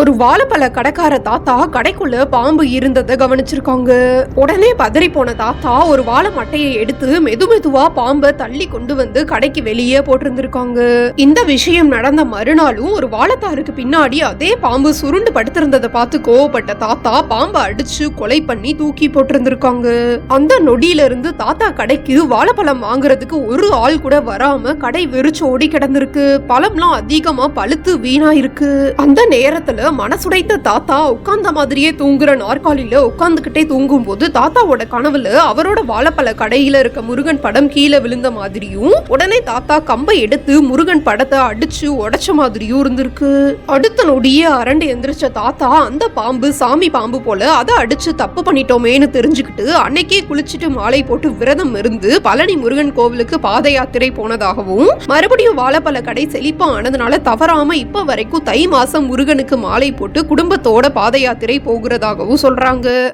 ஒரு வாழைப்பழ கடைக்கார தாத்தா கடைக்குள்ள பாம்பு இருந்ததை கவனிச்சிருக்காங்க. உடனே பதறி போன தாத்தா ஒரு வாழை மட்டையை எடுத்து மெதுவா பாம்பை தள்ளி கொண்டு வந்து கடைக்கு வெளியே போட்டிருந்திருக்காங்க. இந்த விஷயம் நடந்த மறுநாளும் ஒரு வாழைத்தாருக்கு பின்னாடி அதே பாம்பு சுருண்டு படுத்திருந்ததை பார்த்து கோவப்பட்ட தாத்தா பாம்பை அடிச்சு கொலை பண்ணி தூக்கி போட்டிருந்திருக்காங்க. அந்த நொடியில இருந்து தாத்தா கடைக்கு வாழைப்பழம் வாங்குறதுக்கு ஒரு ஆள் கூட வராம கடை வெறிச்சு ஓடி கிடந்திருக்கு. பழம்லாம் அதிகமா பழுத்து வீணா இருக்கு. அந்த நேரத்துல மனசுடைத்த தாத்தா உட்கார்ந்த மாதிரியே தூங்குற நாற்காலியில உட்கார்ந்துகிட்டே தூங்கும் போது தாத்தாவோட கனவுல அவரோட வாழைப்பழ கடையில இருக்க முருகன் படம் கீழே விழுந்த மாதிரியும் உடனே தாத்தா கம்பை எடுத்து முருகன் படத்தை அடிச்சு உடைச்ச மாதிரியும் இருந்திருக்கு. அடுத்த நொடியே அரண்டு எந்திரிச்ச தாத்தா அந்த பாம்பு சாமி பாம்பு போல அதை அடிச்சு தப்பு பண்ணிட்டோமேன்னு தெரிஞ்சுக்கிட்டு அன்னைக்கே குளிச்சுட்டு மாலை போட்டு விரதம் இருந்து பழனி முருகன் கோவிலுக்கு பாத யாத்திரை போனதாகவும் மறுபடியும் வாழைப்பழ கடை செழிப்பா ஆனதுனால தவறாம இப்ப வரைக்கும் தை மாசம் முருகனுக்கு மாலை போட்டு குடும்பத்தோட பாத யாத்திரை போகிறதாகவும் சொல்றாங்க.